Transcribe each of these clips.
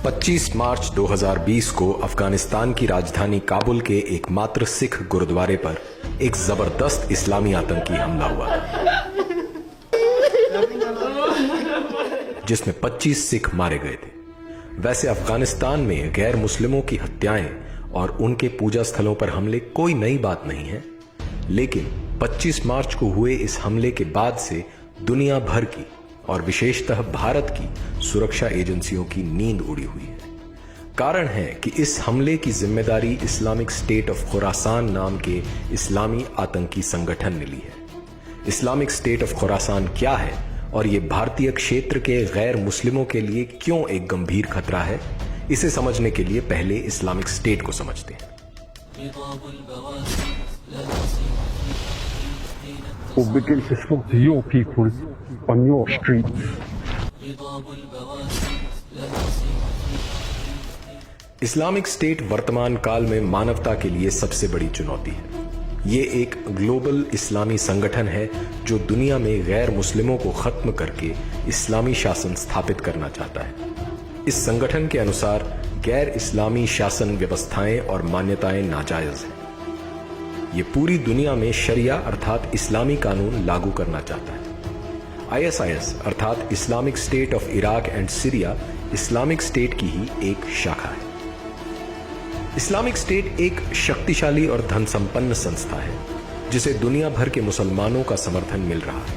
25 मार्च 2020 को अफगानिस्तान की राजधानी काबुल के एकमात्र सिख गुरुद्वारे पर एक जबरदस्त इस्लामी आतंकी हमला हुआ, जिसमें 25 सिख मारे गए थे। वैसे अफगानिस्तान में गैर मुस्लिमों की हत्याएं और उनके पूजा स्थलों पर हमले कोई नई बात नहीं है, लेकिन 25 मार्च को हुए इस हमले के बाद से दुनिया भर की और विशेषतः भारत की सुरक्षा एजेंसियों की नींद उड़ी हुई है। कारण है कि इस हमले की जिम्मेदारी इस्लामिक स्टेट ऑफ खुरासान नाम के इस्लामी आतंकी संगठन ने ली है। इस्लामिक स्टेट ऑफ खुरासान क्या है और ये भारतीय क्षेत्र के गैर मुस्लिमों के लिए क्यों एक गंभीर खतरा है, इसे समझने के लिए पहले इस्लामिक स्टेट को समझते हैं। We'll begin to slaughter your people on your streets. Islamic state वर्तमान काल में मानवता के लिए सबसे बड़ी चुनौती है। ये एक ग्लोबल इस्लामी संगठन है जो दुनिया में गैर मुस्लिमों को खत्म करके इस्लामी शासन स्थापित करना चाहता है। इस संगठन के अनुसार गैर इस्लामी शासन व्यवस्थाएं और मान्यताएं नाजायज हैं। ये पूरी दुनिया में शरिया अर्थात इस्लामी कानून लागू करना चाहता है। ISIS अर्थात Islamic state of Iraq and Syria Islamic state की ही एक शाखा है। इस्लामिक स्टेट एक शक्तिशाली और धन संपन्न संस्था है जिसे दुनिया भर के मुसलमानों का समर्थन मिल रहा है।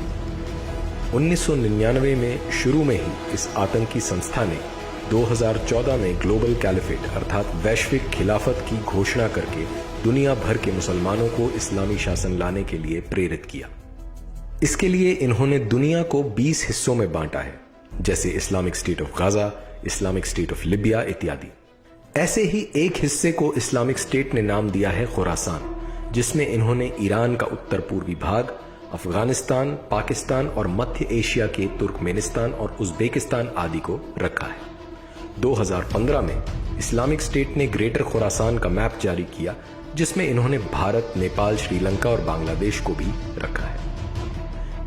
1999 में शुरू में ही इस आतंकी संस्था ने 2014 में ग्लोबल कैलिफेट अर्थात वैश्विक खिलाफत की घोषणा करके दुनिया भर के मुसलमानों को इस्लामी शासन लाने के लिए प्रेरित किया। इसके लिए इन्होंने दुनिया को 20 हिस्सों में बांटा है, जैसे Islamic state of Gaza, Islamic state of Libya इत्यादि। ऐसे ही एक हिस्से को इस्लामिक स्टेट ने नाम दिया है खुरासान, जिसमें इन्होंने ईरान का उत्तर पूर्वी भाग, अफगानिस्तान, पाकिस्तान और मध्य एशिया के तुर्कमेनिस्तान और उज्बेकिस्तान आदि को रखा है। 2015 में इस्लामिक स्टेट ने ग्रेटर खुरासान का मैप जारी किया, जिसमें इन्होंने भारत, नेपाल, श्रीलंका और बांग्लादेश को भी रखा है।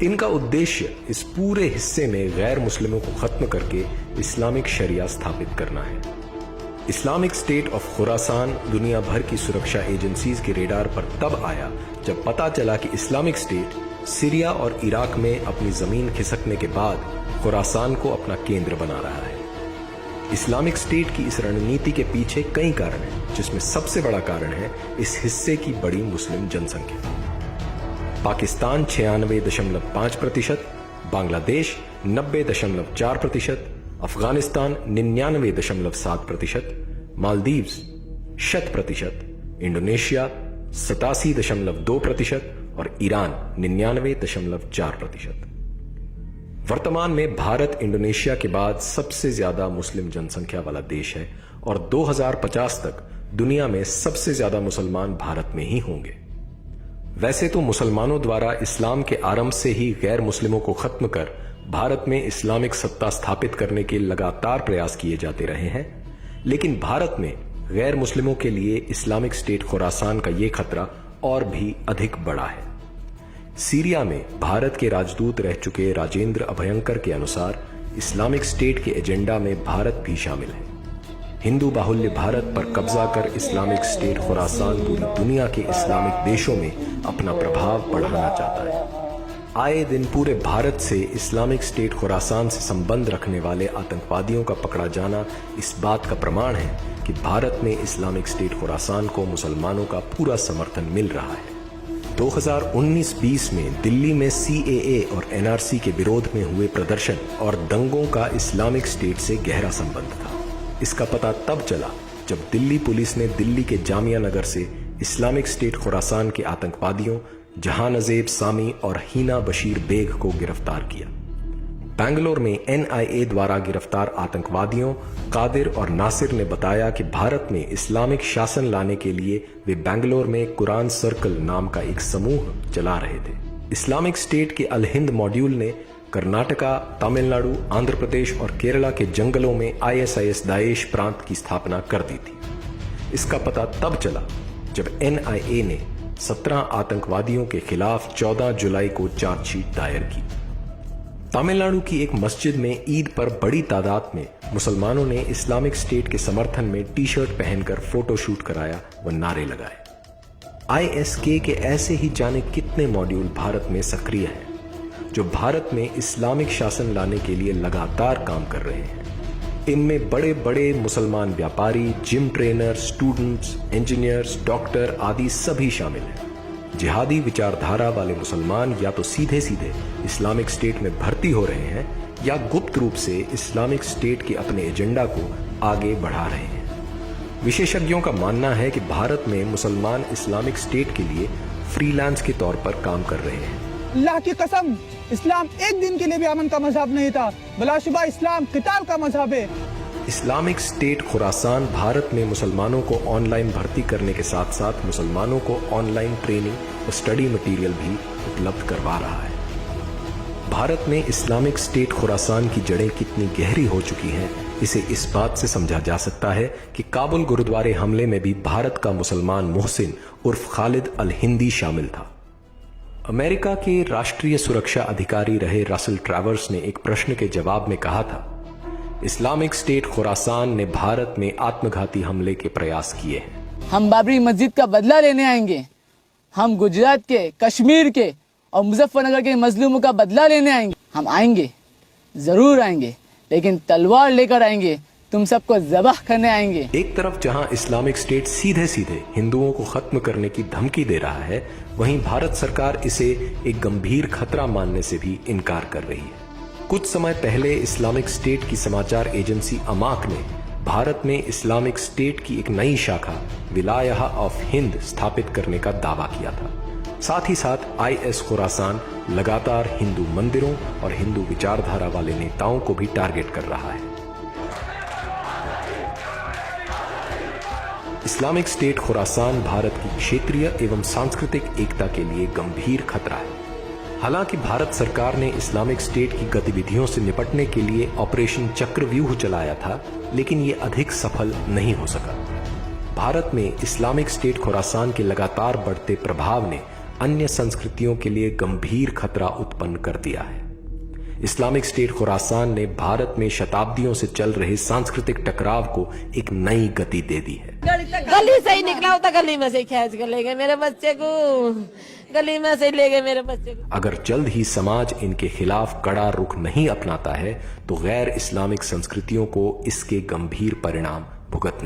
इनका उद्देश्य इस पूरे हिस्से में गैर मुस्लिमों को खत्म करके इस्लामिक शरिया स्थापित करना है। इस्लामिक स्टेट ऑफ खुरासान दुनिया भर की सुरक्षा एजेंसीज के रेडार पर तब आया जब पता चला कि इस्लामिक स्टेट सीरिया और इराक में अपनी जमीन खिसकने के बाद खुरासान को अपना केंद्र बना रहा है। इस्लामिक स्टेट की इस रणनीति के पीछे कई कारण हैं, जिसमें सबसे बड़ा कारण है इस हिस्से की बड़ी मुस्लिम जनसंख्या। पाकिस्तान 96.5%, बांग्लादेश 90.4%, अफगानिस्तान 99.7%, मालदीव्स 100%, इंडोनेशिया 87.2% और ईरान 99.4%। वर्तमान में भारत इंडोनेशिया के बाद सबसे ज्यादा मुस्लिम जनसंख्या वाला देश है और 2050 तक दुनिया में सबसे ज्यादा मुसलमान भारत में ही होंगे। वैसे तो मुसलमानों द्वारा इस्लाम के आरंभ से ही गैर मुस्लिमों को खत्म कर भारत में इस्लामिक सत्ता स्थापित करने के लगातार प्रयास किए जाते रहे हैं, लेकिन भारत में गैर मुस्लिमों के लिए इस्लामिक स्टेट खुरासान का यह खतरा और भी अधिक बड़ा है। सीरिया में भारत के राजदूत रह चुके राजेंद्र अभयंकर के अनुसार इस्लामिक स्टेट के एजेंडा में भारत भी शामिल है। हिंदू बाहुल्य भारत पर कब्जा कर इस्लामिक स्टेट खुरासान पूरी दुनिया के इस्लामिक देशों में अपना प्रभाव बढ़ाना चाहता है। आए दिन पूरे भारत से इस्लामिक स्टेट खुरासान से संबंध रखने वाले आतंकवादियों का पकड़ा जाना इस बात का प्रमाण है कि भारत में इस्लामिक स्टेट खुरासान को मुसलमानों का पूरा समर्थन मिल रहा है। 2019-20 में दिल्ली में CAA और NRC के विरोध में हुए प्रदर्शन और दंगों का इस्लामिक स्टेट से गहरा संबंध था। इसका पता तब चला जब दिल्ली पुलिस ने दिल्ली के जामिया नगर से इस्लामिक स्टेट खुरासान के आतंकवादियों जहानज़ेब सामी और हीना बशीर बेग को गिरफ्तार किया। बैंगलोर में NIA द्वारा गिरफ्तार आतंकवादियों कादिर और नासिर ने बताया कि भारत में इस्लामिक शासन लाने के लिए वे बैंगलोर में कुरान सर्कल नाम का एक समूह चला रहे थे। इस्लामिक स्टेट के अल हिंद मॉड्यूल ने कर्नाटका, तमिलनाडु, आंध्र प्रदेश और केरला के जंगलों में ISIS दाइश प्रांत की स्थापना कर दी थी। इसका पता तब चला जब NIA ने 17 आतंकवादियों के खिलाफ 14 जुलाई को चार्जशीट दायर की। तमिलनाडु की एक मस्जिद में ईद पर बड़ी तादाद में मुसलमानों ने इस्लामिक स्टेट के समर्थन में टी शर्ट पहनकर फोटो शूट कराया व नारे लगाए। ISK के ऐसे ही जाने कितने मॉड्यूल भारत में सक्रिय हैं, जो भारत में इस्लामिक शासन लाने के लिए लगातार काम कर रहे हैं। इनमें बड़े बड़े मुसलमान व्यापारी, gym trainer, students, engineers, doctor आदि सभी शामिल हैं। जिहादी विचारधारा वाले मुसलमान या तो सीधे सीधे इस्लामिक स्टेट में भर्ती हो रहे हैं या गुप्त रूप से इस्लामिक स्टेट के अपने एजेंडा को आगे बढ़ा रहे हैं। विशेषज्ञों का मानना है कि भारत में मुसलमान इस्लामिक स्टेट के लिए फ्रीलांस के तौर पर काम कर रहे हैं। अल्लाह की कसम, इस्लाम एक दिन के लिए भी अमन का मजहब नहीं था, बिलाशुबा इस्लाम किताल का मजहब है। इस्लामिक स्टेट खुरासान भारत में मुसलमानों को ऑनलाइन भर्ती करने के साथ साथ मुसलमानों को ऑनलाइन ट्रेनिंग और स्टडी मटेरियल भी उपलब्ध करवा रहा है। भारत में इस्लामिक स्टेट खुरासान की जड़ें कितनी गहरी हो चुकी हैं, इसे इस बात से समझा जा सकता है कि काबुल गुरुद्वारे हमले में भी भारत का मुसलमान मोहसिन उर्फ खालिद अल हिंदी शामिल था। अमेरिका के राष्ट्रीय सुरक्षा अधिकारी रहे रसल ट्रैवर्स ने एक प्रश्न के जवाब में कहा था, इस्लामिक स्टेट खुरासान ने भारत में आत्मघाती हमले के प्रयास किए हैं। हम बाबरी मस्जिद का बदला लेने आएंगे। हम गुजरात के, कश्मीर के और मुजफ्फरनगर के मजलूमों का बदला लेने आएंगे। हम आएंगे, जरूर आएंगे, लेकिन तलवार लेकर आएंगे, तुम सबको ज़बाह करने आएंगे। एक तरफ जहां इस्लामिक स्टेट सीधे सीधे हिंदुओं को खत्म करने की धमकी दे रहा है, वहीं भारत सरकार इसे एक गंभीर खतरा मानने से भी इनकार कर रही है। कुछ समय पहले इस्लामिक स्टेट की समाचार एजेंसी अमाक ने भारत में इस्लामिक स्टेट की एक नई शाखा विलायहा ऑफ हिंद स्थापित करने का दावा किया था। साथ ही साथ IS खुरासान लगातार हिंदू मंदिरों और हिंदू विचारधारा वाले नेताओं को भी टारगेट कर रहा है। इस्लामिक स्टेट खुरासान भारत की क्षेत्रीय एवं सांस्कृतिक एकता के लिए गंभीर खतरा है। हालांकि भारत सरकार ने इस्लामिक स्टेट की गतिविधियों से निपटने के लिए ऑपरेशन चक्रव्यूह चलाया था, लेकिन ये अधिक सफल नहीं हो सका। भारत में इस्लामिक स्टेट खुरासान के लगातार बढ़ते प्रभाव ने अन्य संस्कृतियों के लिए गंभीर खतरा उत्पन्न कर दिया है। इस्लामिक स्टेट खुरासान ने भारत में शताब्दियों से चल रहे सांस्कृतिक टकराव को एक नई गति दे दी है। गली से ही निकला होता, गली में से खींच कर ले गए मेरे बच्चे को, गली में से ले गए मेरे बच्चे को। अगर जल्द ही समाज इनके खिलाफ कड़ा रुख नहीं अपनाता है तो गैर इस्लामिक संस्कृतियों को इसके गंभीर परिणाम भुगतने